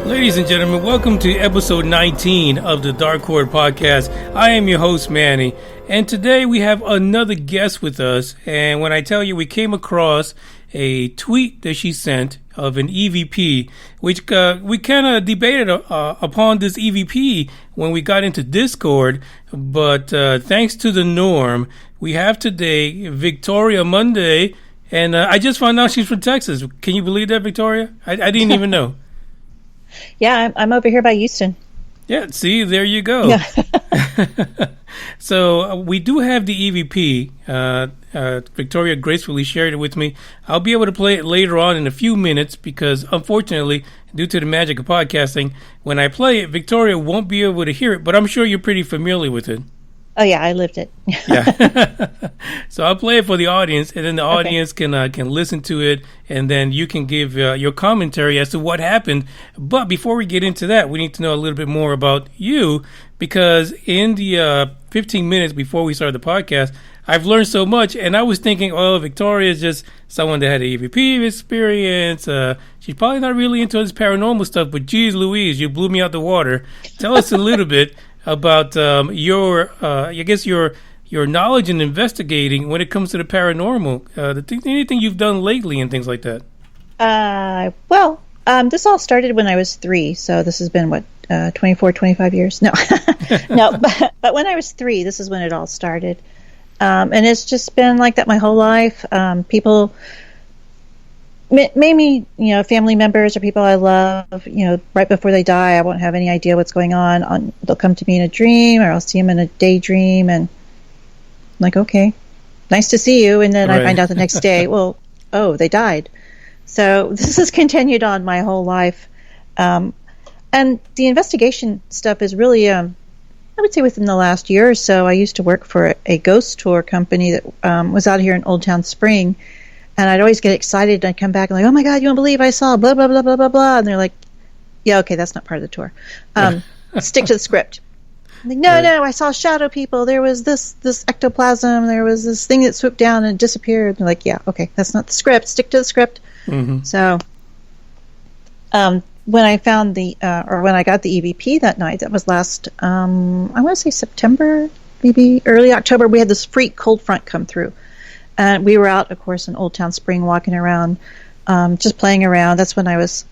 Ladies and gentlemen, welcome to episode 19 of the Dark Horde podcast. I am your host, Manny, and today we have another guest with us. And when I tell you we came across a tweet that she sent of an EVP, which we kind of debated upon this EVP when we got into Discord, but thanks to the norm, we have today Victoria Monday, and I just found out she's from Texas. Can you believe that, Victoria? I didn't even know. Yeah, I'm over here by Houston. Yeah, see, there you go. Yeah. So we do have the EVP. Victoria gracefully shared it with me. I'll be able to play it later on in a few minutes because, unfortunately, due to the magic of podcasting, when I play it, Victoria won't be able to hear it, but I'm sure you're pretty familiar with it. Oh, yeah, I lived it. Yeah. So I'll play it for the audience, and then the audience can listen to it, and then you can give your commentary as to what happened. But before we get into that, we need to know a little bit more about you, because in the 15 minutes before we started the podcast, I've learned so much, and I was thinking, oh, Victoria is just someone that had an EVP experience. She's probably not really into this paranormal stuff, but geez Louise, you blew me out the water. Tell us a little bit about your knowledge in investigating when it comes to the paranormal, anything you've done lately and things like that. This all started when I was 3, so this has been, 25 years? No, no, but when I was 3, this is when it all started. And it's just been like that my whole life. People, maybe, family members or people I love, right before they die, I won't have any idea what's going on. They'll come to me in a dream, or I'll see them in a daydream, and I'm like, okay, nice to see you. And then I find out the next day, oh, they died. So this has continued on my whole life. And the investigation stuff is really, I would say within the last year or so. I used to work for a ghost tour company that was out here in Old Town Spring. And I'd always get excited, and I'd come back and like, oh my God, you won't believe I saw blah, blah, blah, blah, blah, blah. And they're like, yeah, okay, that's not part of the tour. Stick to the script. I'm like, no, I saw shadow people. There was this ectoplasm. There was this thing that swooped down and disappeared. And they're like, yeah, okay, that's not the script. Stick to the script. Mm-hmm. So when I found when I got the EVP that night, that was last, I want to say September, maybe early October, we had this freak cold front come through. And we were out, of course, in Old Town Spring, walking around, just playing around. That's when I was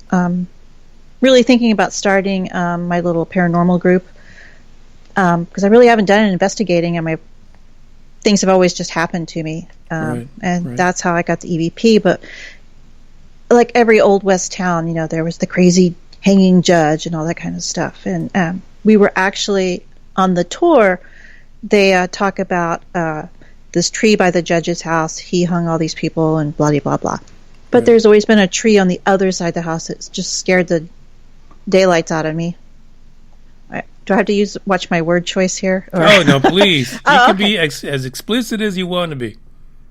really thinking about starting my little paranormal group, because I really haven't done any investigating, and things have always just happened to me. That's how I got the EVP. But like every old West town, there was the crazy hanging judge and all that kind of stuff. And we were actually on the tour. They talk about this tree by the judge's house. He hung all these people and blah, blah, blah. But there's always been a tree on the other side of the house that's just scared the daylights out of me. Do I have to watch my word choice here? Or? Oh, no, please. You can be as explicit as you want to be.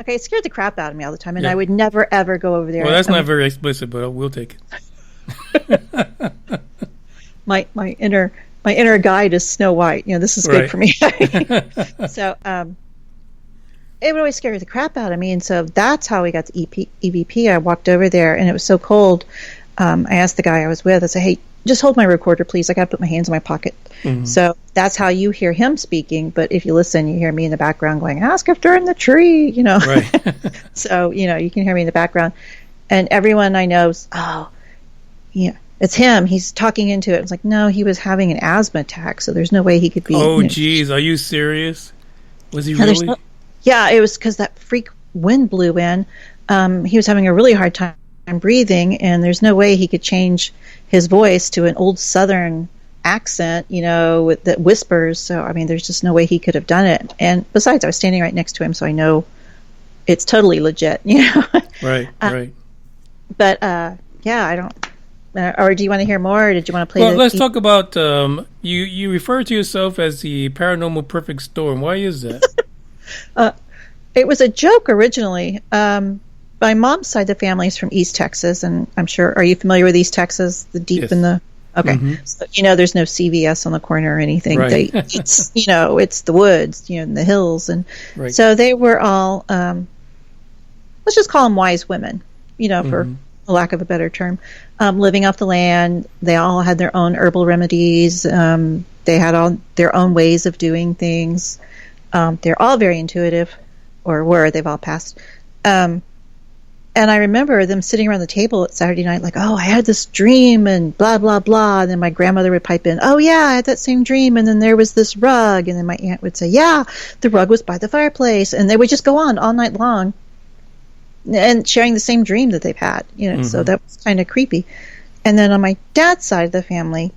Okay, it scared the crap out of me all the time, and I would never, ever go over there. Well, that's not very explicit, but we'll take it. my inner guide is Snow White. This is good for me. So it would always scare the crap out of me, and so that's how we got to EVP. I walked over there, and it was so cold. I asked the guy I was with, I said, "Hey, just hold my recorder, please. I got to put my hands in my pocket." Mm-hmm. So that's how you hear him speaking. But if you listen, you hear me in the background going, "Ask if they're in the tree," Right. So, you can hear me in the background. And everyone I know, it's him. He's talking into it. It's like, no, he was having an asthma attack, so there's no way he could be. Oh, geez. Are you serious? Was he really? Yeah, it was because that freak wind blew in. He was having a really hard time breathing, and there's no way he could change his voice to an old Southern accent, that whispers. So, I mean, there's just no way he could have done it. And besides, I was standing right next to him, so I know it's totally legit, Right, right. But, yeah, I don't... or do you want to hear more, or did you want to play Well, let's talk about... you refer to yourself as the Paranormal Perfect Storm. Why is that? It was a joke originally. My mom's side of the family is from East Texas, and I'm sure... Are you familiar with East Texas? The deep yes. in the... Okay. Mm-hmm. So, there's no CVS on the corner or anything. Right. It's the woods, and the hills. And right. So they were all, let's just call them wise women, for lack of a better term, living off the land. They all had their own herbal remedies. They had all their own ways of doing things. They're all very intuitive, or were. They've all passed. And I remember them sitting around the table at Saturday night like, oh, I had this dream and blah, blah, blah. And then my grandmother would pipe in, oh, yeah, I had that same dream. And then there was this rug. And then my aunt would say, yeah, the rug was by the fireplace. And they would just go on all night long and sharing the same dream that they've had. So that was kind of creepy. And then on my dad's side of the family,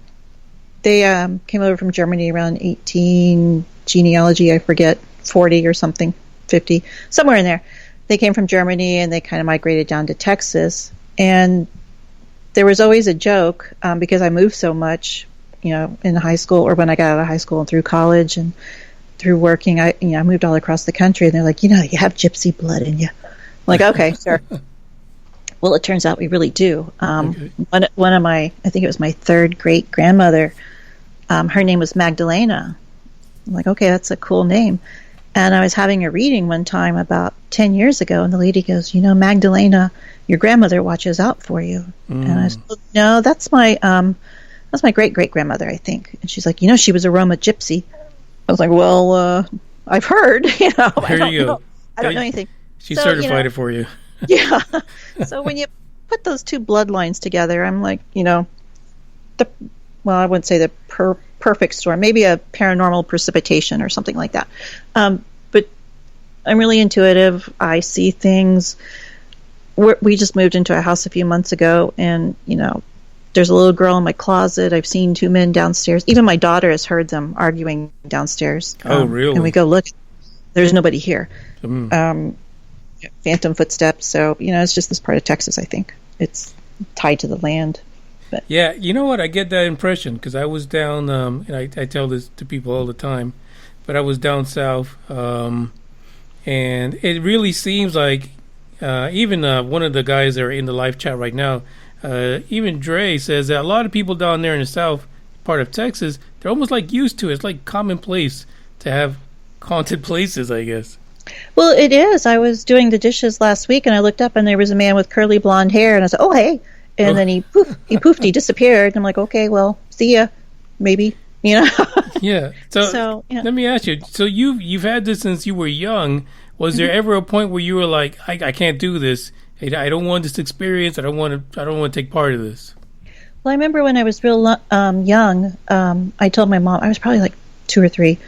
they came over from Germany around 18, genealogy, I forget, 40 or something, 50, somewhere in there. They came from Germany, and they kind of migrated down to Texas. And there was always a joke, because I moved so much, in high school, or when I got out of high school and through college and through working. I moved all across the country, and they're like, you have gypsy blood in you. I'm like, okay, sure. Well, it turns out we really do. Okay. One of my, I think it was my third great grandmother, her name was Magdalena. I'm like, okay, that's a cool name. And I was having a reading one time about 10 years ago, and the lady goes, Magdalena, your grandmother watches out for you. And I said, no, that's my great-great-grandmother, I think. And she's like, she was a Roma Gypsy. I was like, well, I've heard, Here you go. I don't know anything. She certified it for you. Yeah. So when you put those two bloodlines together, I'm like, I wouldn't say the perfect storm, maybe a paranormal precipitation or something like that. But I'm really intuitive. I see things. We just moved into a house a few months ago, and, there's a little girl in my closet. I've seen two men downstairs. Even my daughter has heard them arguing downstairs. Oh, really? And we go, look, there's nobody here. Phantom footsteps. So, it's just this part of Texas, I think. It's tied to the land. But. Yeah, you know what? I get that impression because I was down, and I tell this to people all the time, but I was down south, and it really seems like even one of the guys that are in the live chat right now, even Dre says that a lot of people down there in the south part of Texas, they're almost like used to it. It's like commonplace to have haunted places, I guess. Well, it is. I was doing the dishes last week, and I looked up, and there was a man with curly blonde hair, and I said, oh, hey. And then he poofed, he disappeared. I'm like, okay, well, see ya, maybe, Yeah. So let me ask you. So you've had this since you were young. Was there ever a point where you were like, I can't do this. I don't want this experience. I don't want to take part of this. Well, I remember when I was real young. I told my mom, I was probably like 2 or 3.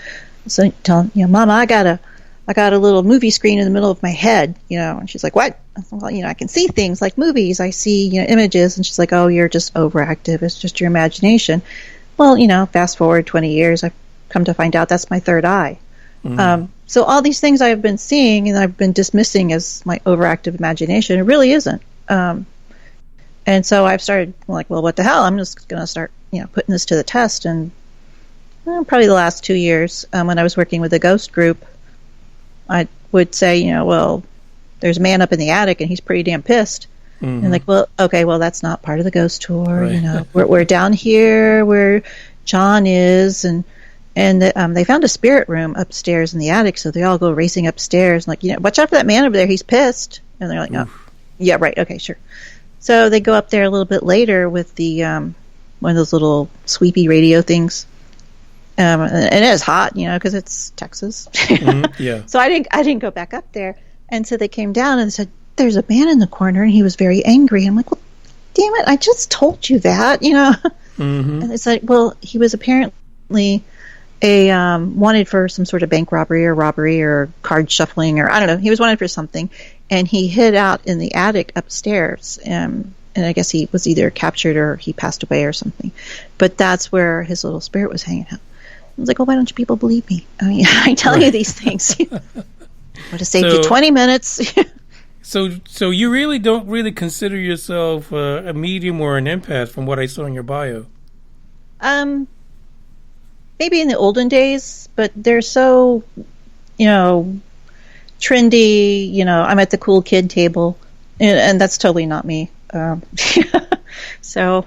So telling, Mama, I got a little movie screen in the middle of my head, and she's like, what? I said, well, I can see things like movies. I see, images. And she's like, oh, you're just overactive. It's just your imagination. Well, fast forward 20 years, I've come to find out that's my third eye. So all these things I've been seeing and I've been dismissing as my overactive imagination, it really isn't. And so I've started like, well, what the hell? I'm just going to start, putting this to the test. And probably the last 2 years, when I was working with a ghost group, I would say, well, there's a man up in the attic and he's pretty damn pissed. And like, well, okay, well, that's not part of the ghost tour. Right. You know, we're down here where John is, and they found a spirit room upstairs in the attic, so they all go racing upstairs. And like, you know, watch out for that man over there. He's pissed. And they're like, oh, yeah, right, okay, sure. So they go up there a little bit later with the one of those little sweepy radio things. And it is hot, you know, because it's Texas. Yeah. So I didn't go back up there. And so they came down and said, "There's a man in the corner," and he was very angry. I'm like, "Well, damn it! I just told you that, you know." And it's like, well, he was apparently a wanted for some sort of bank robbery or card shuffling, or I don't know. He was wanted for something, and he hid out in the attic upstairs. And I guess he was either captured or he passed away or something. But that's where his little spirit was hanging out. I was like, well, why don't you people believe me? I mean, I tell you these things. Would have saved you 20 minutes. So you really don't really consider yourself a medium or an empath from what I saw in your bio? Maybe in the olden days, but they're so, you know, trendy. You know, I'm at the cool kid table, and that's totally not me. So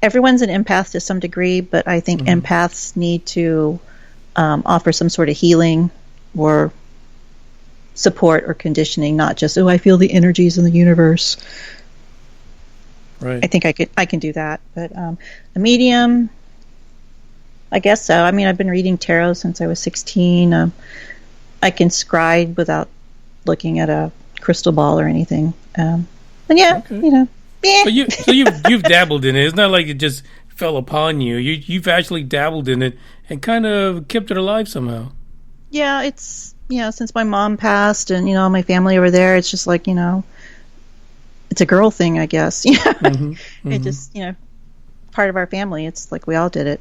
everyone's an empath to some degree, but I think empaths need to offer some sort of healing or support or conditioning, not just, oh, I feel the energies in the universe. Right. I think I can do that. But a medium, I guess so. I mean, I've been reading tarot since I was 16. I can scry without looking at a crystal ball or anything. And yeah, you know. So you've dabbled in it. It's not like it just fell upon you. You've actually dabbled in it and kind of kept it alive somehow. Yeah, it's, you know, since my mom passed and, you know, my family over there, it's just like, you know, it's a girl thing, I guess. It just, you know, part of our family. It's like we all did it.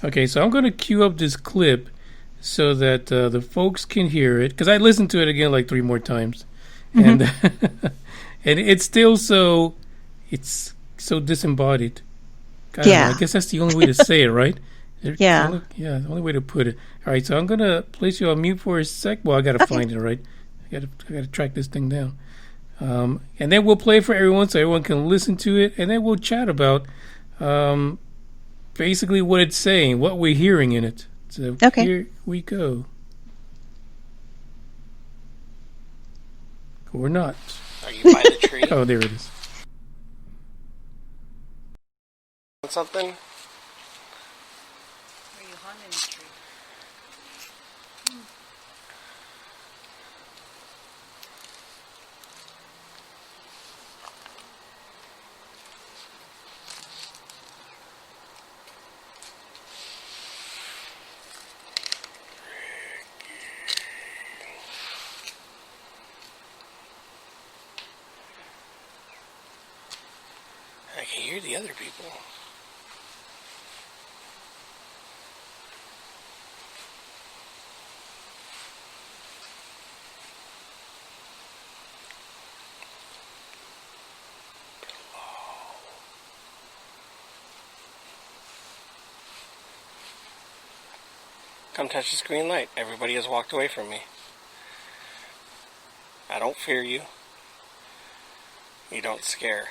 Okay, so I'm going to cue up this clip so that the folks can hear it, because I listened to it again like 3 more times. And and it's still so disembodied. I guess that's the only way to say it, right? Yeah. The only way to put it. All right, so I'm going to place you on mute for a sec. Well, I got to find it, right? I got to track this thing down. And then we'll play for everyone so everyone can listen to it. And then we'll chat about basically what it's saying, what we're hearing in it. So here we go. Or not. Are you by the tree? Oh, there it is. Something? Are you haunting the tree? I can hear the other people. Come touch this green light. Everybody has walked away from me. I don't fear you. You don't scare.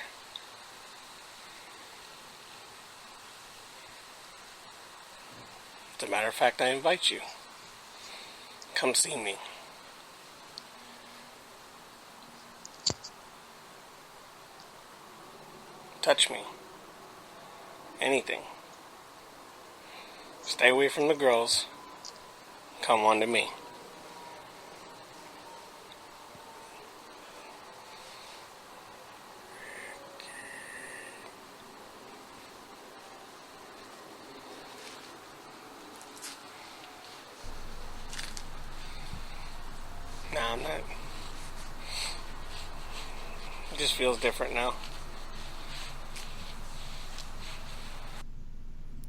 As a matter of fact, I invite you. Come see me. Touch me. Anything. Stay away from the girls. Come on to me. Nah, I'm not. It just feels different now.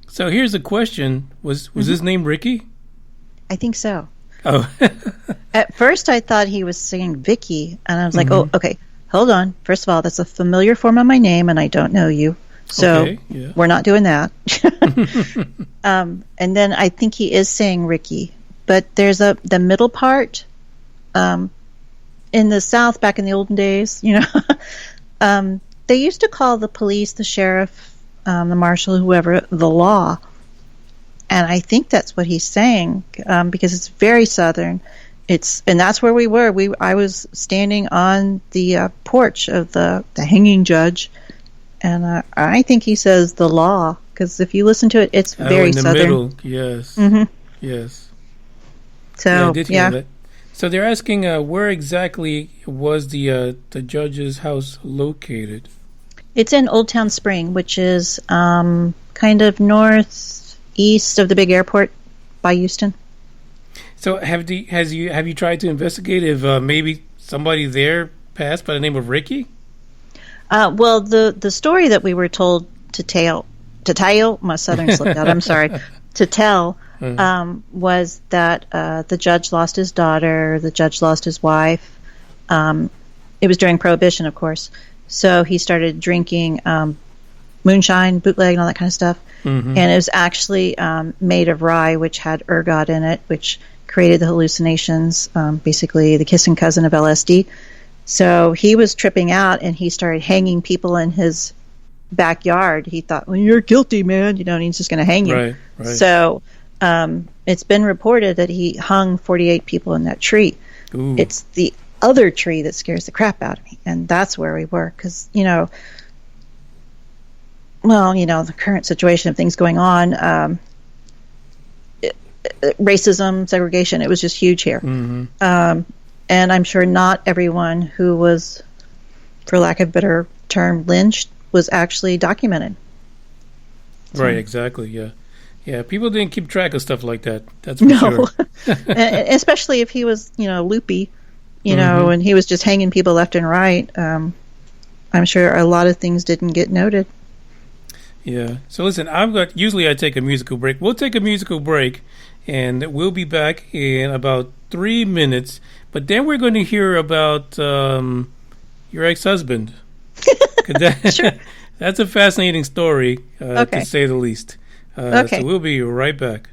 So here's a question. Was his name Ricky? I think so. Oh. At first, I thought he was saying Vicky, and I was like, oh, okay, hold on. First of all, that's a familiar form of my name, and I don't know you. So we're not doing that. And then I think he is saying Ricky. But there's the middle part in the South, back in the olden days, they used to call the police, the sheriff, the marshal, whoever, the law. And I think that's what he's saying, because it's very Southern. And that's where we were. I was standing on the porch of the hanging judge, and I think he says the law, because if you listen to it, it's very in the Southern. middle, yes. Mm-hmm. Yes. So, I did hear that. So they're asking where exactly was the judge's house located? It's in Old Town Spring, which is kind of northeast of the big airport by Houston. So have you tried to investigate if maybe somebody there passed by the name of Ricky? Well, the story that we were told to tell, my Southern slipped out. I'm sorry, to tell was that the judge lost his daughter, the judge lost his wife. It was during Prohibition, of course. So he started drinking moonshine, bootleg, and all that kind of stuff. Mm-hmm. And it was actually made of rye, which had ergot in it, which created the hallucinations, basically the kissing cousin of LSD. So he was tripping out, and he started hanging people in his backyard. He thought, well, you're guilty, man, and he's just going to hang you. Right. So it's been reported that he hung 48 people in that tree. Ooh. It's the other tree that scares the crap out of me, and that's where we were, because the current situation of things going on, racism, segregation, it was just huge here. Mm-hmm. And I'm sure not everyone who was, for lack of a better term, lynched was actually documented. Right, exactly, yeah. Yeah, people didn't keep track of stuff like that. That's for sure. Especially if he was, loopy, and he was just hanging people left and right. I'm sure a lot of things didn't get noted. Yeah. So listen, usually I take a musical break. We'll take a musical break, and we'll be back in about 3 minutes. But then we're going to hear about your ex-husband. Sure. That's a fascinating story, to say the least. Okay. So we'll be right back.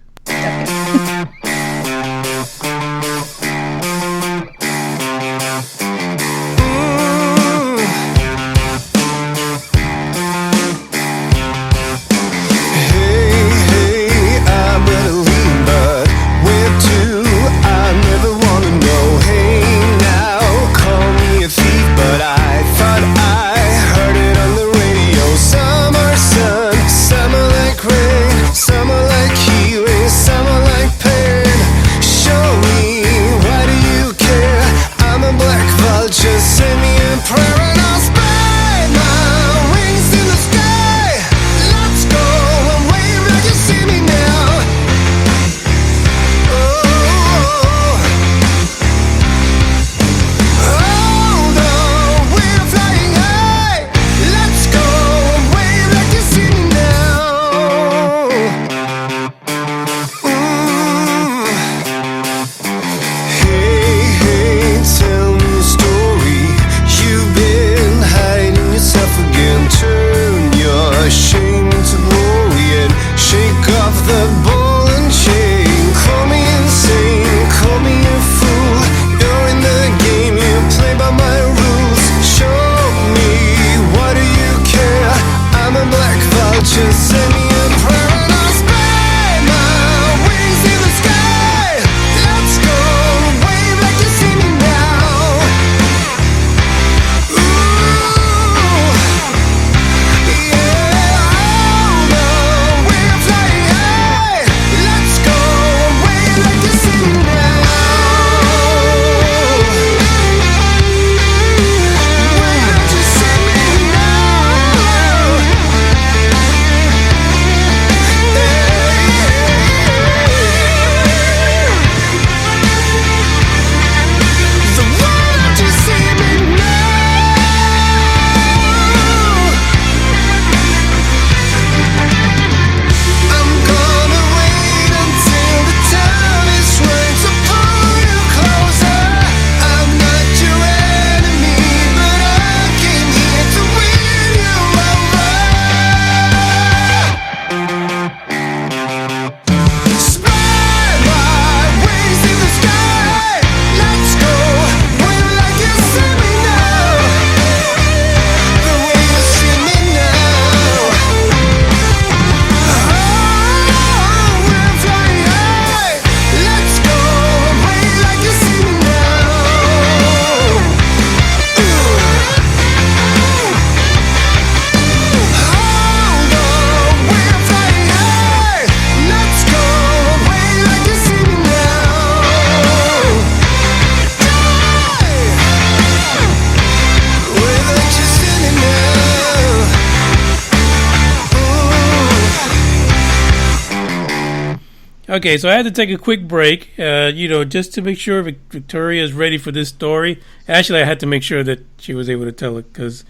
Okay, so I had to take a quick break, just to make sure Victoria is ready for this story. Actually, I had to make sure that she was able to tell it because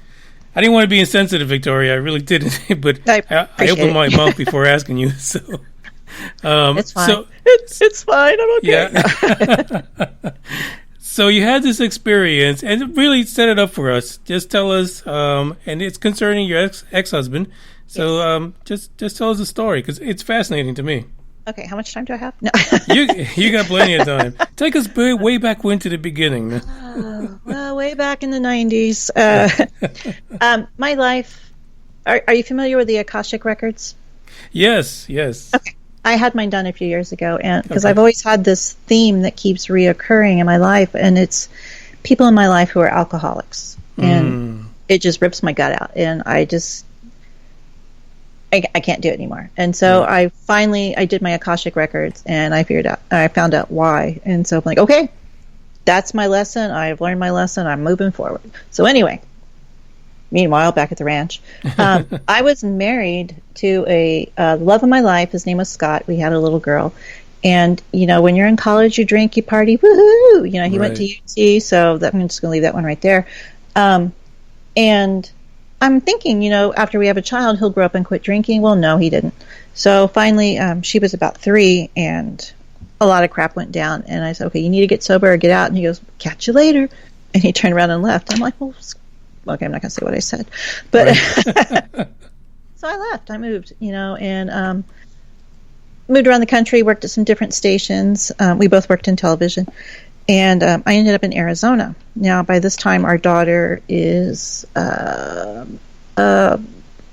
I didn't want to be insensitive, Victoria. I really didn't, but I opened my mouth before asking you. So it's fine. So, it's fine. I'm okay. Yeah. So you had this experience, and it really set it up for us. Just tell us, and it's concerning your ex-husband. So yes. Just tell us the story because it's fascinating to me. Okay, how much time do I have? No. you got plenty of time. Take us way back to the beginning. Well, way back in the 90s. My life. Are you familiar with the Akashic records? Yes. Okay. I had mine done a few years ago, and because I've always had this theme that keeps reoccurring in my life, and it's people in my life who are alcoholics, and it just rips my gut out, and I can't do it anymore. And so I did my Akashic records, and I found out why. And so I'm like, okay, that's my lesson. I've learned my lesson. I'm moving forward. So anyway, meanwhile, back at the ranch, I was married to the love of my life. His name was Scott. We had a little girl. And, when you're in college, you drink, you party, woohoo! He went to UT, so I'm just going to leave that one right there. And I'm thinking, after we have a child, he'll grow up and quit drinking. Well, no, he didn't. So finally, she was about 3, and a lot of crap went down. And I said, okay, you need to get sober or get out. And he goes, catch you later. And he turned around and left. I'm like, well, okay, I'm not going to say what I said. But right. So I left. I moved, and moved around the country, worked at some different stations. We both worked in television. And I ended up in Arizona. Now, by this time, our daughter is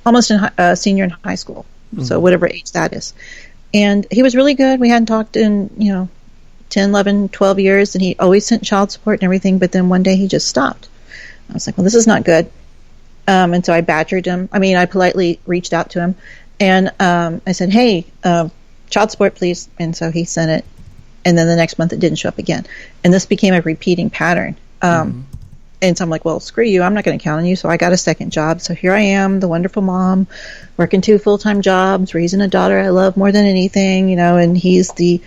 almost a senior in high school, so whatever age that is. And he was really good. We hadn't talked in, 10, 11, 12 years, and he always sent child support and everything, but then one day he just stopped. I was like, well, this is not good. And so I badgered him. I politely reached out to him, and I said, hey, child support, please. And so he sent it. And then the next month it didn't show up again. And this became a repeating pattern. And so I'm like, well, screw you. I'm not going to count on you. So I got a second job. So here I am, the wonderful mom, working 2 full-time jobs, raising a daughter I love more than anything, and he's the...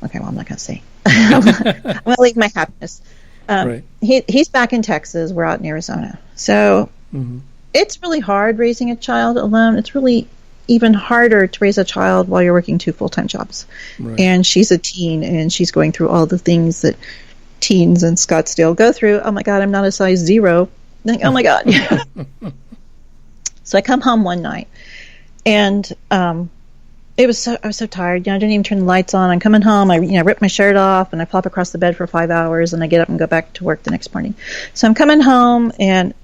Okay, well, I'm not going to say. I'm going to leave my happiness. Right. He's back in Texas. We're out in Arizona. So it's really hard raising a child alone. It's really even harder to raise a child while you're working 2 full-time jobs. Right. And she's a teen, and she's going through all the things that teens in Scottsdale go through. Oh my God, I'm not a size 0. Like, oh my God. So I come home one night, and I was so tired. I didn't even turn the lights on. I'm coming home. I rip my shirt off, and I flop across the bed for 5 hours, and I get up and go back to work the next morning. So I'm coming home, and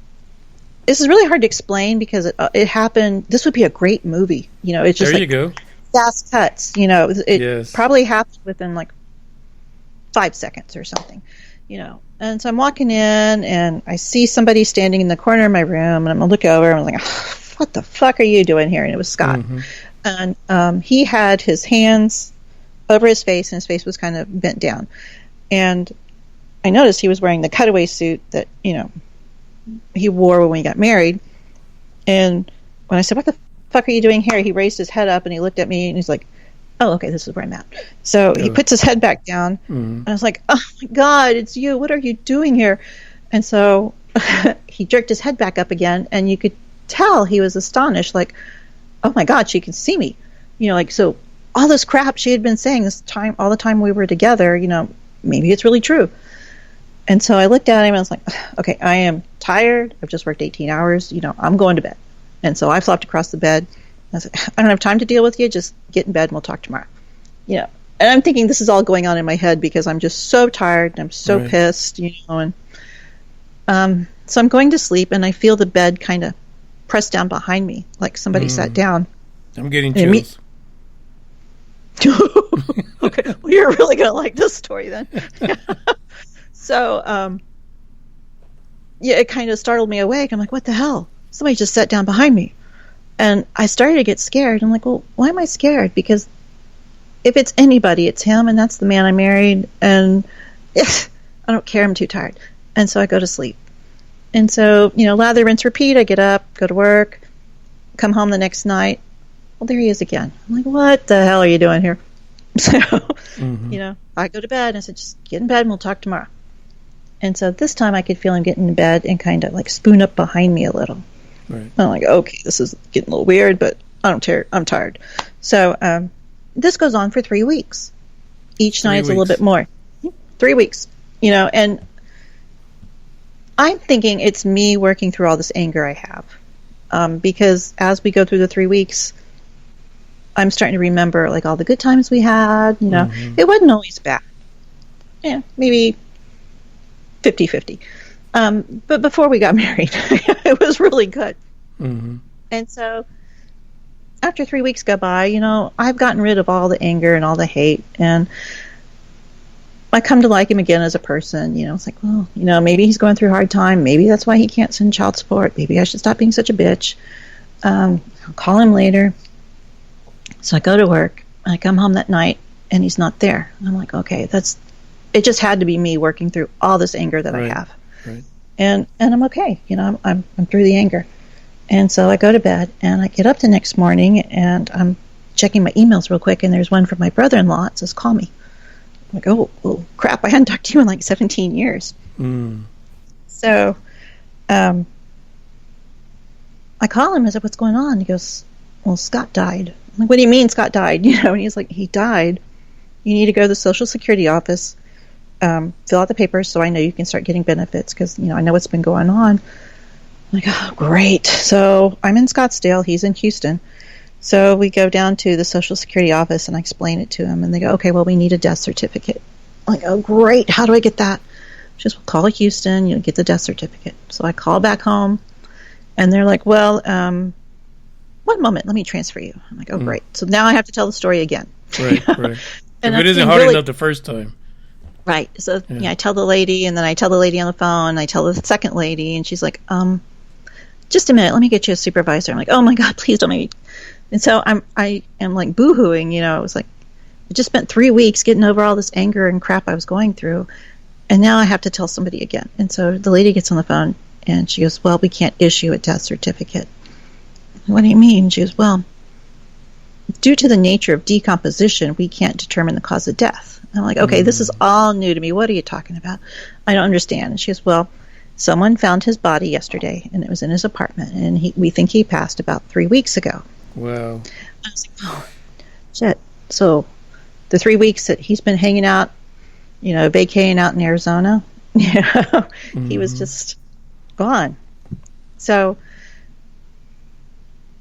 this is really hard to explain because it happened. This would be a great movie. It's just there you go. Fast cuts. It probably happened within like 5 seconds or something. And so I'm walking in, and I see somebody standing in the corner of my room, and I'm gonna look over, and I'm like, oh, what the fuck are you doing here? And it was Scott. And he had his hands over his face, and his face was kind of bent down. And I noticed he was wearing the cutaway suit that he wore when we got married. And when I said, what the fuck are you doing here? He raised his head up, and he looked at me, and he's like, oh, okay, this is where I'm at. So he puts his head back down, and I was like, oh my God, it's you. What are you doing here? And so he jerked his head back up again, and you could tell he was astonished, like, oh my God, she can see me. So all this crap she had been saying all the time we were together, maybe it's really true. And so I looked at him, and I was like, okay, I am tired. I've just worked 18 hours. I'm going to bed. And so I flopped across the bed. I said, I don't have time to deal with you. Just get in bed, and we'll talk tomorrow. And I'm thinking this is all going on in my head because I'm just so tired, and I'm so pissed, and so I'm going to sleep, and I feel the bed kind of pressed down behind me, like somebody sat down. I'm getting chills. Okay, well, you're really going to like this story then. So, it kind of startled me awake. I'm like, what the hell? Somebody just sat down behind me. And I started to get scared. I'm like, well, why am I scared? Because if it's anybody, it's him, and that's the man I married, and I don't care, I'm too tired. And so I go to sleep. And so, lather, rinse, repeat. I get up, go to work, come home the next night, well, there he is again. I'm like, what the hell are you doing here? So, I go to bed and I said, just get in bed and we'll talk tomorrow. And so this time I could feel him getting in bed and kind of like spoon up behind me a little. Right. I'm like, okay, this is getting a little weird, but I don't care. I'm tired. So this goes on for 3 weeks. Each night's a little bit more. 3 weeks, and I'm thinking it's me working through all this anger I have. Because as we go through the 3 weeks, I'm starting to remember like all the good times we had, It wasn't always bad. Yeah, maybe 50-50. But before we got married, it was really good. Mm-hmm. And so after 3 weeks go by, I've gotten rid of all the anger and all the hate, and I come to like him again as a person. It's like, well, maybe he's going through a hard time. Maybe that's why he can't send child support. Maybe I should stop being such a bitch. I'll call him later. So I go to work, and I come home that night, and he's not there. And I'm like, okay, it just had to be me working through all this anger that I have. Right. And I'm okay. I'm through the anger. And so I go to bed, and I get up the next morning, and I'm checking my emails real quick, and there's one from my brother-in-law. It says, call me. I'm like, oh, crap, I hadn't talked to you in like 17 years. Mm. So I call him. I said, what's going on? He goes, well, Scott died. I'm like, what do you mean Scott died? And he's like, he died. You need to go to the Social Security office, fill out the papers so I know you can start getting benefits because, I know what's been going on. I'm like, oh, great. So I'm in Scottsdale. He's in Houston. So we go down to the Social Security office and I explain it to him. And they go, okay, well, we need a death certificate. I'm like, oh, great. How do I get that? Just call Houston, get the death certificate. So I call back home and they're like, well, one moment, let me transfer you. I'm like, oh, great. So now I have to tell the story again. Right. And if it isn't hard enough the first time. Right. So I tell the lady, and then I tell the lady on the phone, and I tell the second lady, and she's like, just a minute, let me get you a supervisor. I'm like, oh my God, please don't make me. And so I am like boo-hooing, it was like, I just spent 3 weeks getting over all this anger and crap I was going through, and now I have to tell somebody again. And so the lady gets on the phone, and she goes, well, we can't issue a death certificate. What do you mean? She goes, well, due to the nature of decomposition, we can't determine the cause of death. I'm like, okay, this is all new to me. What are you talking about? I don't understand. And she goes, well, someone found his body yesterday, and it was in his apartment, and we think he passed about 3 weeks ago. Wow. I was like, oh, shit. So the 3 weeks that he's been hanging out, vacating out in Arizona, he was just gone. So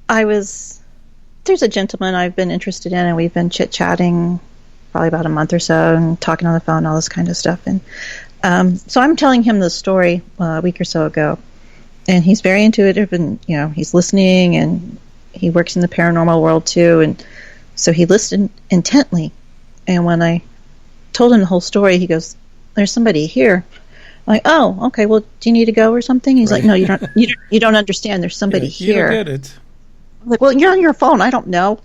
there's a gentleman I've been interested in, and we've been chit-chatting probably about a month or so and talking on the phone, all this kind of stuff. And so I'm telling him the story a week or so ago, and he's very intuitive, and he's listening, and he works in the paranormal world too, and so he listened intently. And when I told him the whole story, he goes, there's somebody here. I'm like, oh, okay, well, do you need to go or something? He's like, no, you don't. You don't understand. There's somebody here. You don't get it. I'm like, well, you're on your phone. I don't know.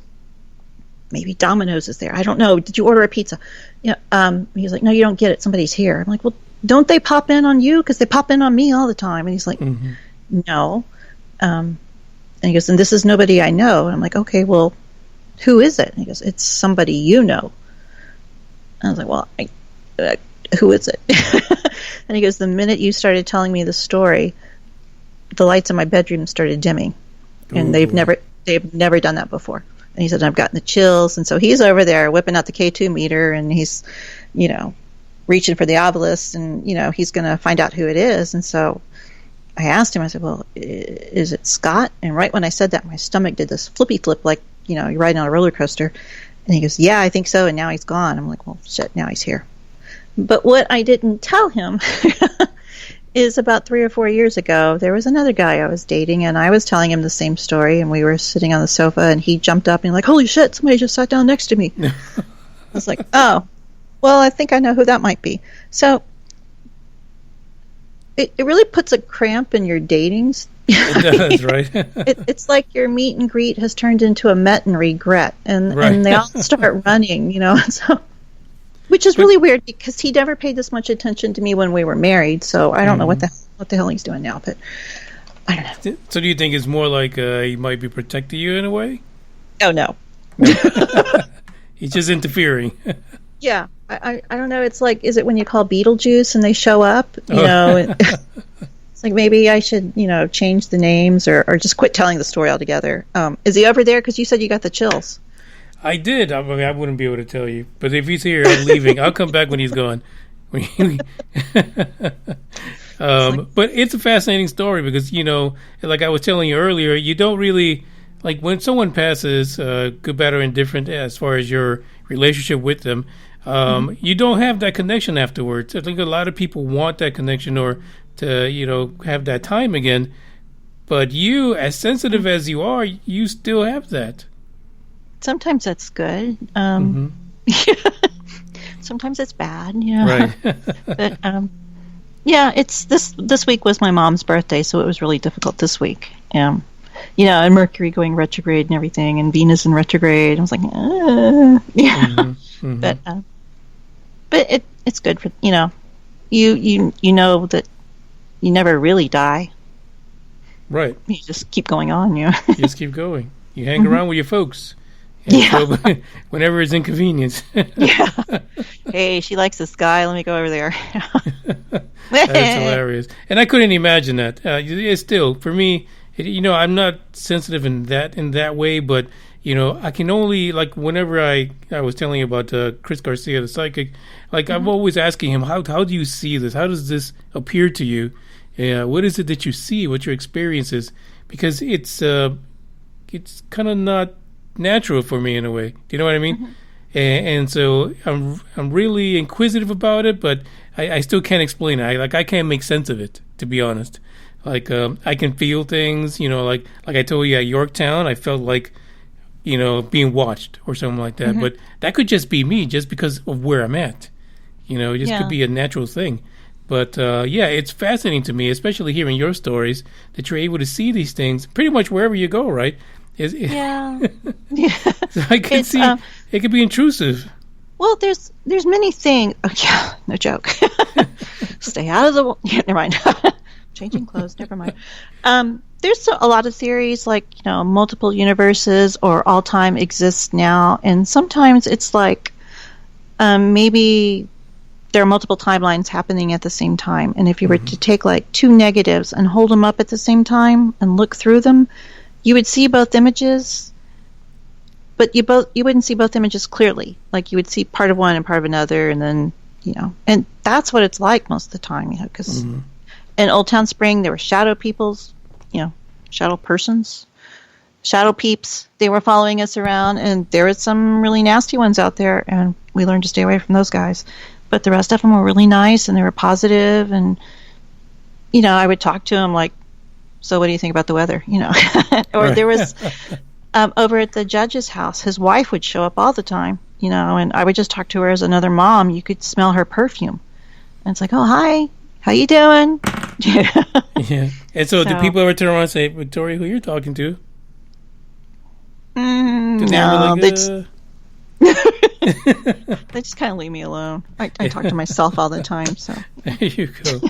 Maybe Domino's is there. I don't know. Did you order a pizza? He's like, no, you don't get it. Somebody's here. I'm like, well, don't they pop in on you? Because they pop in on me all the time. And he's like, no. And he goes, and this is nobody I know. And I'm like, okay, well, who is it? And he goes, it's somebody you know. And I was like, well, who is it? And he goes, the minute you started telling me the story, the lights in my bedroom started dimming. And they've never done that before. And he said, I've gotten the chills. And so he's over there whipping out the K2 meter, and he's, reaching for the obelisk, and, he's going to find out who it is. And so I asked him, I said, well, is it Scott? And right when I said that, my stomach did this flippy flip, like, you're riding on a roller coaster. And he goes, yeah, I think so. And now he's gone. I'm like, well, shit, now he's here. But what I didn't tell him is about 3 or 4 years ago, there was another guy I was dating, and I was telling him the same story, and we were sitting on the sofa, and he jumped up and like, holy shit, somebody just sat down next to me. I was like, oh, well, I think I know who that might be. So it really puts a cramp in your datings. It does, right? It's like your meet and greet has turned into a met and regret, and they all start running, so... Which is really weird because he never paid this much attention to me when we were married. So I don't know what the hell he's doing now, but I don't know. So do you think it's more like he might be protecting you in a way? Oh no. He's just interfering. Yeah, I don't know. It's like, is it when you call Beetlejuice and they show up? It's like maybe I should, change the names or just quit telling the story altogether. Is he over there? Because you said you got the chills. I did. I mean, I wouldn't be able to tell you. But if he's here, I'm leaving. I'll come back when he's gone. But it's a fascinating story because, like I was telling you earlier, you don't really, like when someone passes, good, bad, or indifferent, as far as your relationship with them, you don't have that connection afterwards. I think a lot of people want that connection or to, have that time again. But you, as sensitive as you are, you still have that. Sometimes that's good. Sometimes it's bad, Right. But it's this week was my mom's birthday, so it was really difficult this week. And Mercury going retrograde and everything, and Venus in retrograde. I was like, but it's good for you know that you never really die. Right. You just keep going on. You just keep going. You hang around with your folks. So whenever it's inconvenient. Hey, she likes this guy. Let me go over there. That's hilarious. And I couldn't imagine that. It's still, for me, I'm not sensitive in that way, but, I can only, like, whenever I was telling you about Chris Garcia, the psychic, like, I'm always asking him, how do you see this? How does this appear to you? What is it that you see? What your experience is? Because it's kind of not natural for me in a way. Do you know what I mean? And so I'm really inquisitive about it, but I still can't explain it. I can't make sense of it, to be honest. Like I can feel things, like I told you at Yorktown, I felt like being watched or something like that. But that could just be me, just because of where I'm at. It just could be a natural thing. But it's fascinating to me, especially hearing your stories, that you're able to see these things pretty much wherever you go, right? So I can see it could be intrusive. Well, there's many things. Oh yeah, no joke. Stay out of the. Yeah, never mind. Changing clothes. Never mind. There's a lot of theories like multiple universes or all time exists now, and sometimes it's like maybe there are multiple timelines happening at the same time, and if you were to take like two negatives and hold them up at the same time and look through them, you would see both images, but you wouldn't see both images clearly. Like you would see part of one and part of another, and then and that's what it's like most of the time, because in Old Town Spring there were shadow peoples, shadow persons, shadow peeps. They were following us around, and there was some really nasty ones out there, and we learned to stay away from those guys. But the rest of them were really nice, and they were positive, and I would talk to them like, so what do you think about the weather? Or there was over at the judge's house, his wife would show up all the time, and I would just talk to her as another mom. You could smell her perfume. And it's like, oh, hi, how you doing? Yeah. And so do people ever turn around and say, Victoria, who you're talking to? No. They just kind of leave me alone. I talk to myself all the time. So there you go.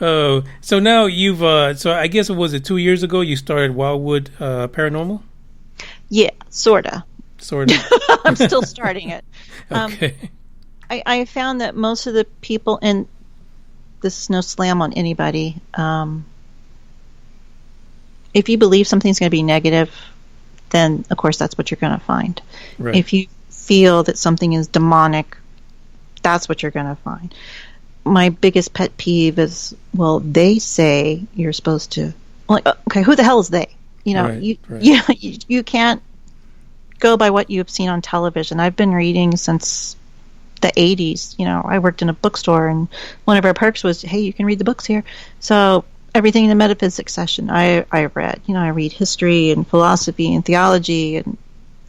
Oh, so now you've, so I guess, was it 2 years ago you started Wyldwood Paranormal? Yeah, sorta. I'm still starting it. Okay. I found that most of the people, and this is no slam on anybody, if you believe something's going to be negative, then of course that's what you're going to find. Right. If you feel that something is demonic, that's what you're going to find. My biggest pet peeve is, well, they say you're supposed to. Like, okay, who the hell is they? You can't go by what you've seen on television. I've been reading since the 80s. I worked in a bookstore, and one of our perks was, hey, you can read the books here. So everything in the metaphysics section I read. I read history and philosophy and theology, and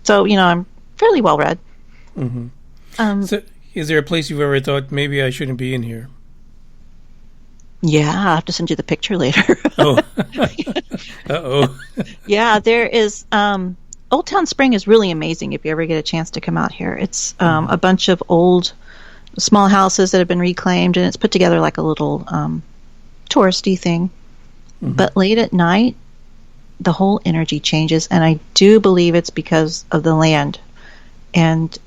so I'm fairly well read. So is there a place you've ever thought, maybe I shouldn't be in here? Yeah, I'll have to send you the picture later. Oh. Uh-oh. Yeah, there is. Old Town Spring is really amazing if you ever get a chance to come out here. It's a bunch of old, small houses that have been reclaimed, and it's put together like a little touristy thing. But late at night, the whole energy changes, and I do believe it's because of the land. And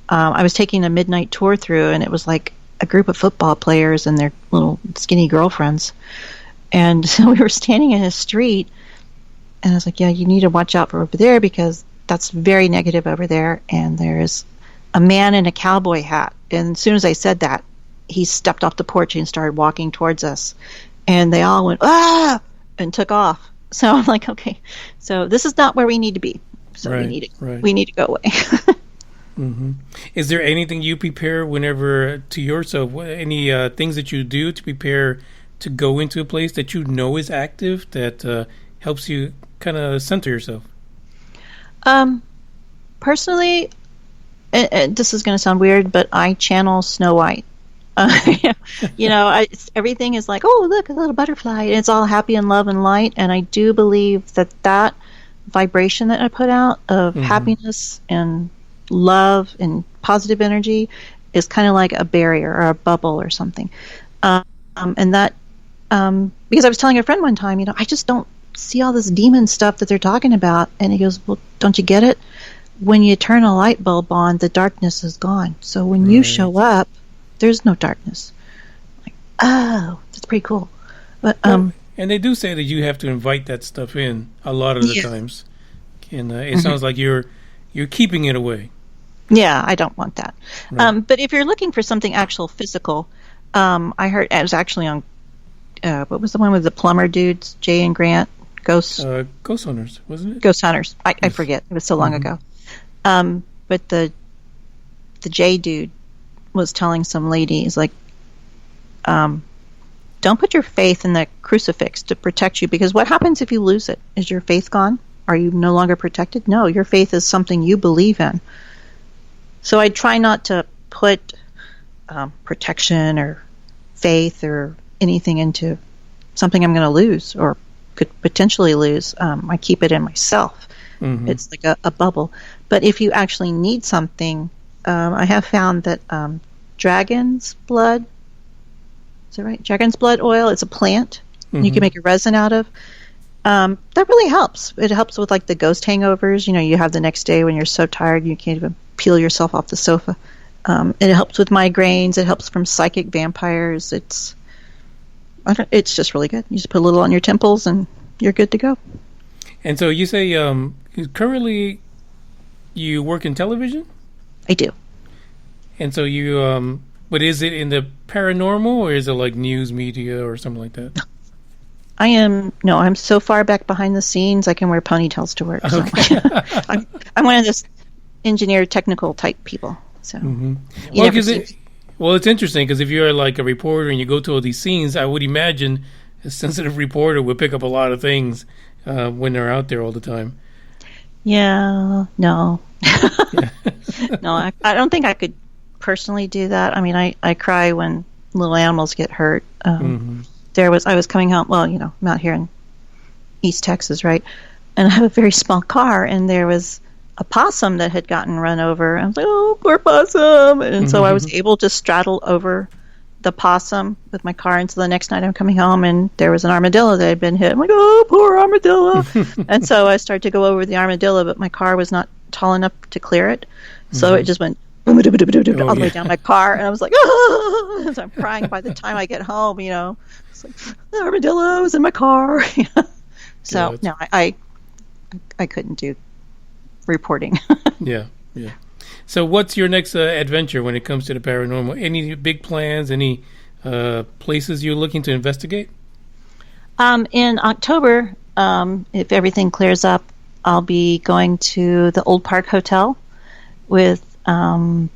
I was taking a midnight tour through, and it was like a group of football players and their little skinny girlfriends. And so we were standing in a street, and I was like, yeah, you need to watch out for over there because that's very negative over there. And there's a man in a cowboy hat. And as soon as I said that, he stepped off the porch and started walking towards us. And they all went, ah, and took off. So I'm like, okay, so this is not where we need to be. So we need to go away. Mm-hmm. Is there anything you prepare whenever to yourself? Any things that you do to prepare to go into a place that you know is active that helps you kind of center yourself? Personally, and this is going to sound weird, but I channel Snow White. Everything is like, oh, look, a little butterfly. And it's all happy and love and light. And I do believe that vibration that I put out of happiness and love and positive energy is kind of like a barrier or a bubble or something. And that, because I was telling a friend one time, I just don't see all this demon stuff that they're talking about. And he goes, well, don't you get it? When you turn a light bulb on, the darkness is gone. So when you show up, there's no darkness. Like, oh, that's pretty cool. But and they do say that you have to invite that stuff in a lot of the times. And it sounds like you're keeping it away. Yeah, I don't want that. Right. But if you're looking for something actual physical, I heard it was actually on what was the one with the plumber dudes, Jay and Grant, Ghost Hunters, wasn't it? Ghost Hunters. I forget. It was so long ago. But the Jay dude was telling some lady, he's like, don't put your faith in the crucifix to protect you, because what happens if you lose it? Is your faith gone? Are you no longer protected? No, your faith is something you believe in. So I try not to put protection or faith or anything into something I'm going to lose or could potentially lose. I keep it in myself. Mm-hmm. It's like a bubble. But if you actually need something, I have found that dragon's blood, is that right? Dragon's blood oil, it's a plant you can make a resin out of. That really helps. It helps with like the ghost hangovers. You have the next day when you're so tired you can't even peel yourself off the sofa. It helps with migraines. It helps from psychic vampires. It's just really good. You just put a little on your temples and you're good to go. And so you say currently you work in television? I do. And so you, but is it in the paranormal or is it like news media or something like that? I'm so far back behind the scenes I can wear ponytails to work. Okay. So. I'm one of those engineer technical type people. So it's interesting because if you're like a reporter and you go to all these scenes, I would imagine a sensitive reporter would pick up a lot of things when they're out there all the time. Yeah, no. No, I don't think I could personally do that. I mean, I cry when little animals get hurt. I was coming home, I'm out here in East Texas, right? And I have a very small car, and there was a possum that had gotten run over. I was like, oh, poor possum. And so I was able to straddle over the possum with my car. And so the next night I'm coming home, and there was an armadillo that had been hit. I'm like, oh, poor armadillo. And so I started to go over the armadillo, but my car was not tall enough to clear it. So it just went all the way down my car. And I was like, oh, so I'm crying by the time I get home, It's like, the armadillo was in my car. So, no, I couldn't do reporting. Yeah. So what's your next adventure when it comes to the paranormal? Any big plans? Any places you're looking to investigate? In October, if everything clears up, I'll be going to the Old Park Hotel with Dan,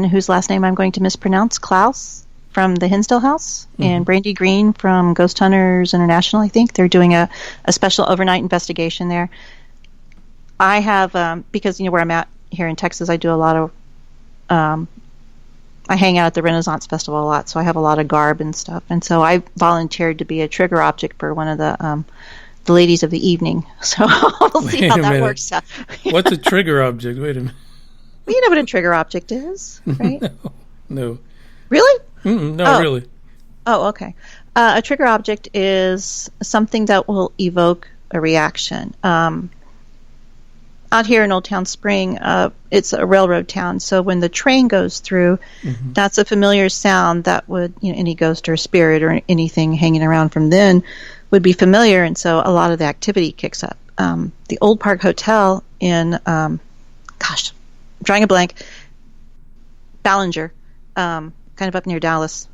whose last name I'm going to mispronounce, Klaus, from the Hinsdale House, and Brandy Green from Ghost Hunters International, I think. They're doing a special overnight investigation there. I have, because where I'm at here in Texas, I do a lot of, I hang out at the Renaissance Festival a lot, so I have a lot of garb and stuff. And so I volunteered to be a trigger object for one of the ladies of the evening. So we'll see how that works out. What's a trigger object? Wait a minute. Well, you know what a trigger object is, right? No. Really? No, really. Oh, okay. A trigger object is something that will evoke a reaction. Out here in Old Town Spring, it's a railroad town, so when the train goes through, that's a familiar sound that would, any ghost or spirit or anything hanging around from then would be familiar, and so a lot of the activity kicks up. The Old Park Hotel in, drawing a blank, Ballinger, kind of up near Dallas.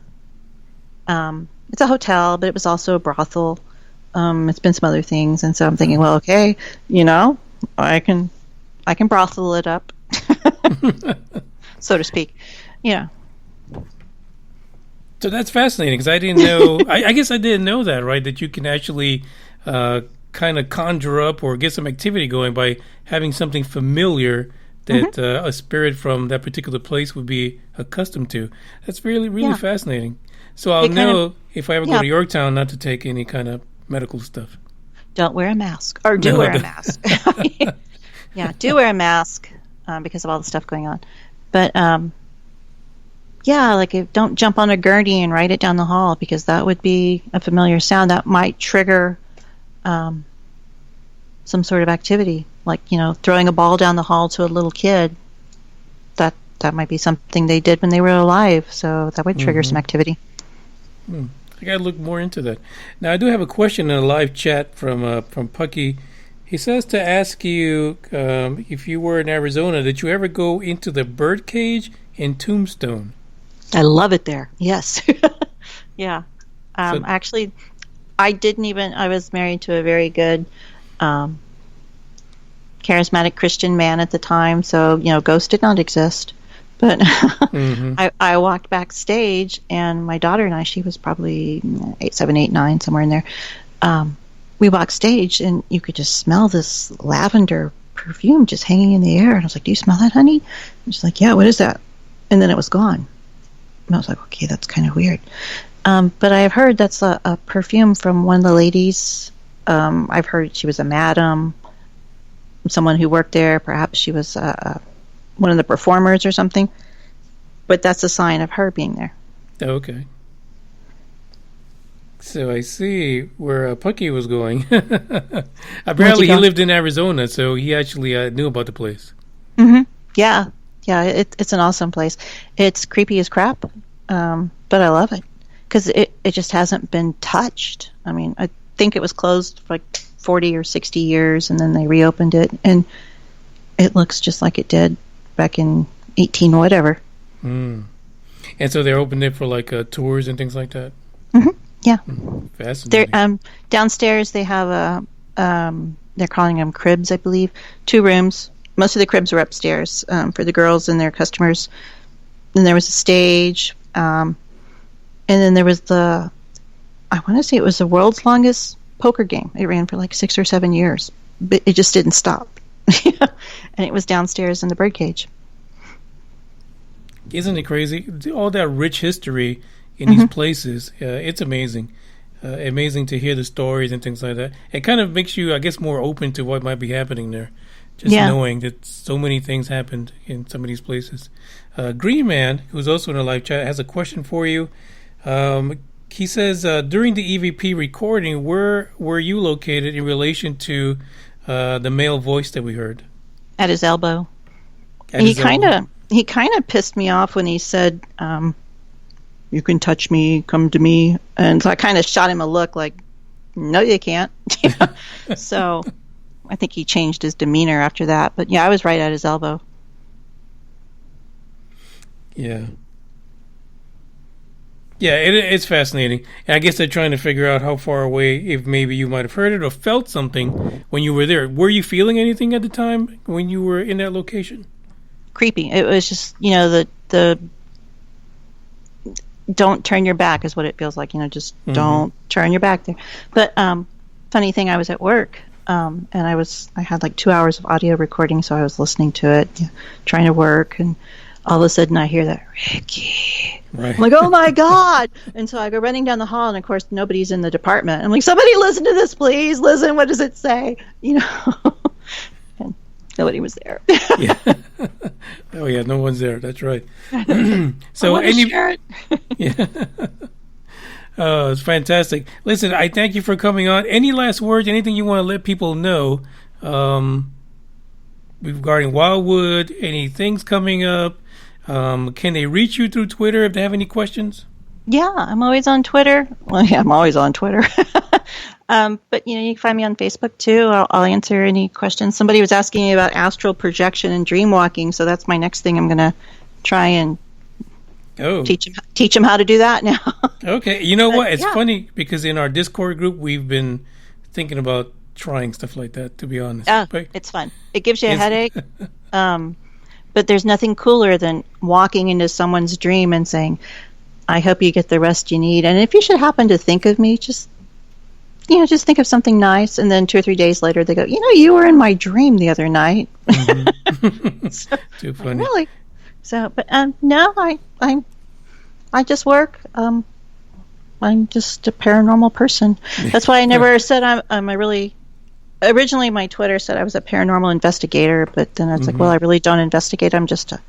It's a hotel, but it was also a brothel. It's been some other things, and so I'm thinking, well, okay, I can brothel it up, so to speak. Yeah. So that's fascinating because I didn't know. I guess I didn't know that, right? That you can actually kind of conjure up or get some activity going by having something familiar that a spirit from that particular place would be accustomed to. That's really, really fascinating. So I'll know if I ever go to Yorktown not to take any kind of medical stuff. Don't wear a mask, or do wear a mask. Yeah, do wear a mask because of all the stuff going on. But don't jump on a gurney and ride it down the hall, because that would be a familiar sound that might trigger some sort of activity, like throwing a ball down the hall to a little kid. That might be something they did when they were alive, so that would trigger some activity. I got to look more into that. Now, I do have a question in a live chat from Pucky. He says to ask you if you were in Arizona, did you ever go into the bird cage in Tombstone? I love it there. Yes. Yeah. Actually, I didn't even. I was married to a very good, charismatic Christian man at the time, so ghosts did not exist. But I walked backstage, and my daughter and I, she was probably 7, 8, 9, somewhere in there. We walked stage, and you could just smell this lavender perfume just hanging in the air. And I was like, "Do you smell that, honey?" And she's like, "Yeah, what is that?" And then it was gone. And I was like, "Okay, that's kind of weird." But I've heard that's a perfume from one of the ladies. I've heard she was a madam, someone who worked there. Perhaps she was one of the performers or something, but that's a sign of her being there. Okay. So I see where Pucky was going. Apparently he lived in Arizona, so he actually knew about the place. Yeah, it's an awesome place. It's creepy as crap, but I love it because it just hasn't been touched. I mean, I think it was closed for like 40 or 60 years, and then they reopened it, and it looks just like it did back in 18 whatever. And so they opened it for like tours and things like that. Yeah. Fascinating. Downstairs they have they're calling them cribs, I believe. 2 rooms. Most of the cribs are upstairs for the girls and their customers. Then there was a stage, and then there was I want to say it was the world's longest poker game. It ran for like 6 or 7 years, but it just didn't stop. And it was downstairs in the birdcage. Isn't it crazy? All that rich history in these places. It's amazing. Amazing to hear the stories and things like that. It kind of makes you, I guess, more open to what might be happening there. Just knowing that so many things happened in some of these places. Green Man, who's also in the live chat, has a question for you. He says, during the EVP recording, where were you located in relation to the male voice that we heard? At his elbow. He kind of pissed me off when he said, "You can touch me, come to me," and so I kind of shot him a look like, "No, you can't." So I think he changed his demeanor after that. But yeah, I was right at his elbow. Yeah. Yeah, it's fascinating. And I guess they're trying to figure out how far away, if maybe you might have heard it or felt something when you were there. Were you feeling anything at the time when you were in that location? Creepy. It was just, the don't turn your back is what it feels like. Just don't turn your back there. But funny thing, I was at work, and I had like 2 hours of audio recording, so I was listening to it, trying to work, and all of a sudden I hear that, "Ricky." Right. I'm like, "Oh my God." And so I go running down the hall, and of course nobody's in the department. I'm like, "Somebody listen to this, please. Listen, what does it say?" And nobody was there. Yeah. Oh yeah, no one's there. That's right. So Yeah. Oh, it's fantastic. Listen, I thank you for coming on. Any last words? Anything you want to let people know regarding Wyldwood? Any things coming up? Can they reach you through Twitter if they have any questions? Yeah, I'm always on Twitter. Well, yeah, I'm always on Twitter. But you can find me on Facebook too. I'll answer any questions. Somebody was asking me about astral projection and dream walking, so that's my next thing. I'm going to try and teach them how to do that now. Okay, you know what? It's funny because in our Discord group, we've been thinking about trying stuff like that. To be honest, it's fun. It gives you a headache. But there's nothing cooler than walking into someone's dream and saying, I hope you get the rest you need. And if you should happen to think of me, just think of something nice. And then 2 or 3 days later, they go, you were in my dream the other night. Mm-hmm. Too funny. Really? So, but no, I just work. I'm just a paranormal person. That's why I never said I'm a really... Originally, my Twitter said I was a paranormal investigator, but then I was like, well, I really don't investigate. I'm just a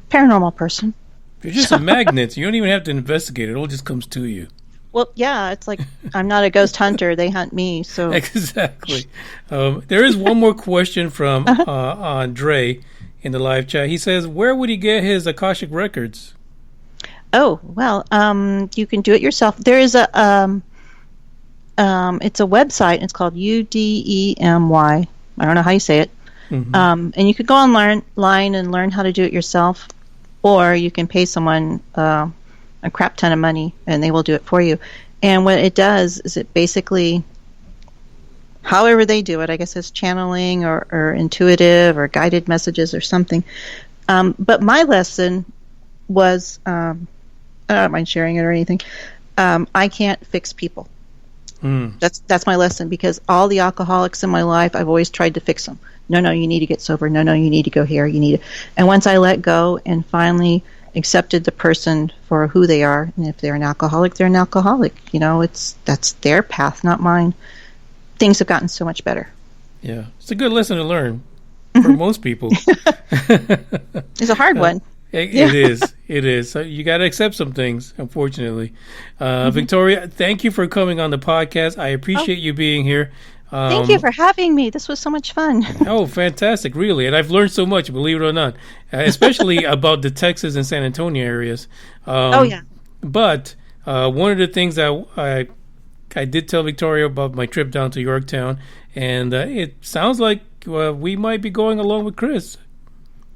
paranormal person. You're just a magnet. You don't even have to investigate. It all just comes to you. Well, yeah, it's like I'm not a ghost hunter. They hunt me. So Exactly. There is one more question from Andre in the live chat. He says, where would he get his Akashic records? Oh, well, you can do it yourself. There is it's a website. It's called UDEMY. I don't know how you say it. Mm-hmm. And you could go online and learn how to do it yourself, or you can pay someone a crap ton of money and they will do it for you. And what it does is it basically, however they do it, I guess it's channeling or intuitive or guided messages or something. But my lesson was, I don't mind sharing it or anything. I can't fix people. That's my lesson, because all the alcoholics in my life, I've always tried to fix them. No, you need to get sober. No, you need to go here. And once I let go and finally accepted the person for who they are, and if they're an alcoholic, they're an alcoholic. That's their path, not mine. Things have gotten so much better. Yeah, it's a good lesson to learn for most people. It's a hard one. It is. So you got to accept some things, unfortunately. Victoria, thank you for coming on the podcast. I appreciate you being here. Thank you for having me. This was so much fun. Oh, fantastic, really. And I've learned so much, believe it or not, especially about the Texas and San Antonio areas. Yeah. But one of the things I did tell Victoria about my trip down to Yorktown, and it sounds like we might be going along with Chris.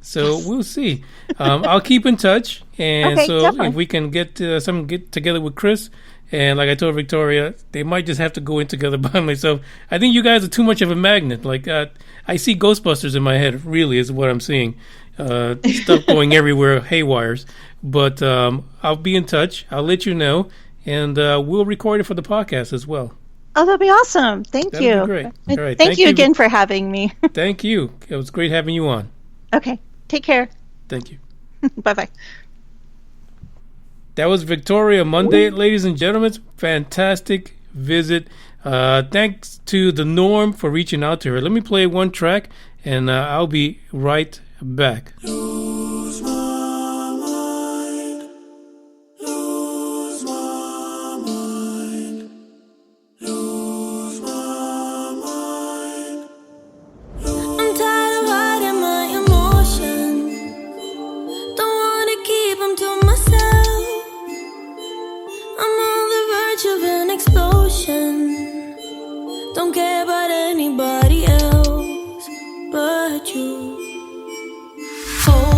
So we'll see. I'll keep in touch, and so definitely. If we can get together with Chris, and like I told Victoria, they might just have to go in together by myself. I think you guys are too much of a magnet. Like I see Ghostbusters in my head. Really, is what I'm seeing. Stuff going everywhere, haywires. But I'll be in touch. I'll let you know, and we'll record it for the podcast as well. Oh, that'd be awesome! Thank you. Be great. All right. Thank you again for having me. Thank you. It was great having you on. Okay. Take care. Thank you. Bye-bye. That was Victoria Monday, ladies and gentlemen. Fantastic visit. Thanks to the Norm for reaching out to her. Let me play one track, and I'll be right back. Lose my mind. Lose my mind. Lose my mind. I'm tired of hiding my emotions. Don't wanna keep them to myself. I'm on the verge of an explosion. Don't care about anybody else but you. Oh.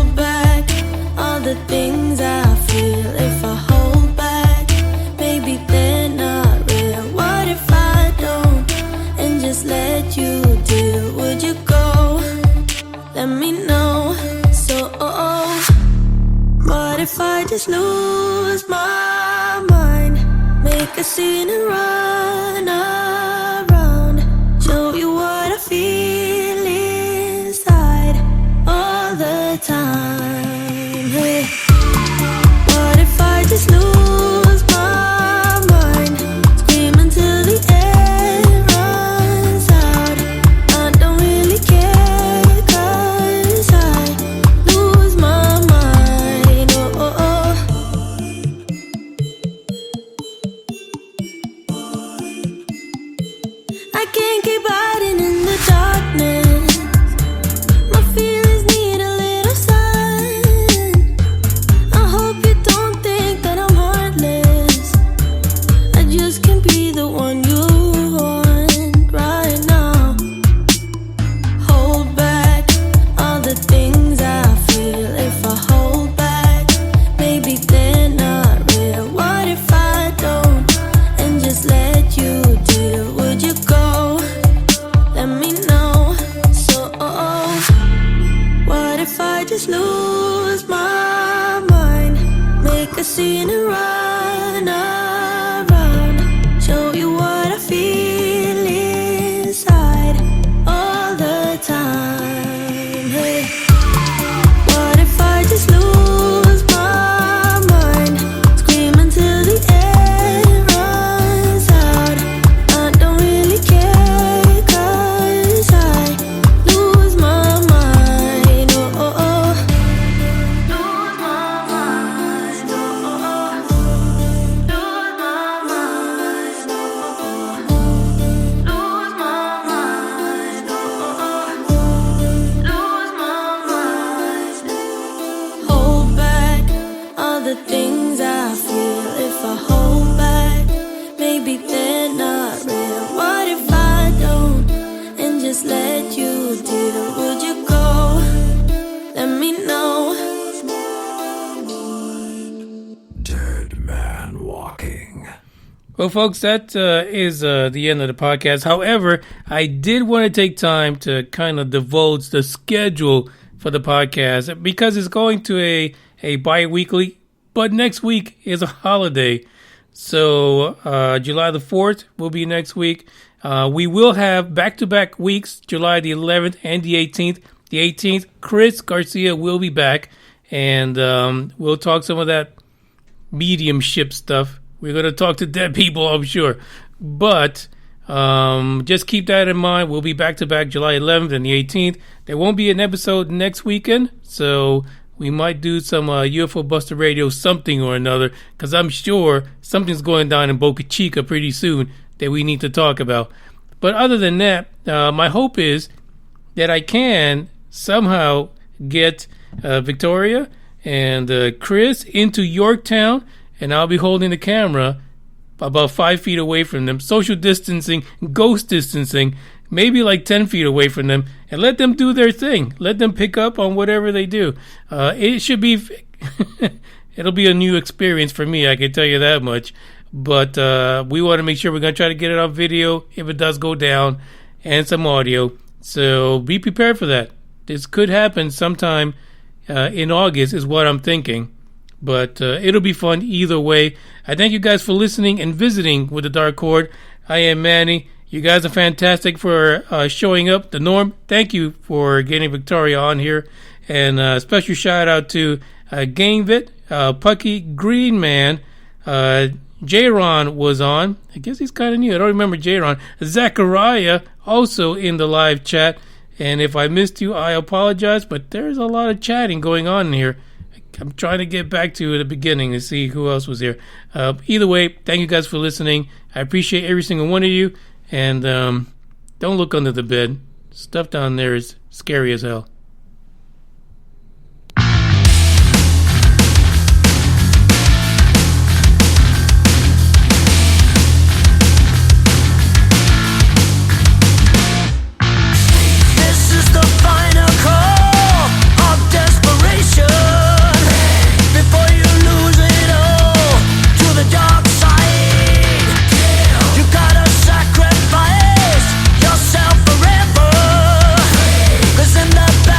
seen it run around. Show you what I feel inside all the time. Hey, what if I just lose my mind? Scream until the air runs out. I don't really care, 'cause I lose my mind. Oh, oh, oh. Lose my mind. Oh, oh, oh. Lose my mind. Oh, oh, oh. Lose my mind. Oh, oh, oh. Lose my mind. Hold back all the things I feel. If I hold back, maybe they're not real. What if I don't and just let you deal? Would you go? Let me know. Dead man walking. Well, folks, that is the end of the podcast. However, I did want to take time to kind of divulge the schedule for the podcast because it's going to a bi-weekly, but next week is a holiday. So July the 4th will be next week. We will have back-to-back weeks, July the 11th and the 18th. The 18th, Chris Garcia will be back, and we'll talk some of that mediumship stuff. We're going to talk to dead people, I'm sure. But just keep that in mind. We'll be back-to-back July 11th and the 18th. There won't be an episode next weekend, so we might do some UFO Buster Radio something or another, because I'm sure something's going down in Boca Chica pretty soon that we need to talk about. But other than that, my hope is that I can somehow get Victoria and Chris into Yorktown, and I'll be holding the camera about 5 feet away from them, social distancing, ghost distancing, maybe like 10 feet away from them, and let them do their thing. Let them pick up on whatever they do. It should be, it'll be a new experience for me, I can tell you that much. But we want to make sure we're going to try to get it on video if it does go down, and some audio. So be prepared for that. This could happen sometime in August is what I'm thinking. But it'll be fun either way. I thank you guys for listening and visiting with the Dark Horde. I am Manny. You guys are fantastic for showing up. The Norm, thank you for getting Victoria on here. And special shout out to Gamevit, Pucky, Green Man, J-Ron was on. I guess he's kind of new. I don't remember J-Ron. Zachariah also in the live chat. And if I missed you, I apologize. But there's a lot of chatting going on in here. I'm trying to get back to the beginning to see who else was here. Either way, thank you guys for listening. I appreciate every single one of you. And don't look under the bed. Stuff down there is scary as hell. In the back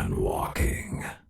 man walking.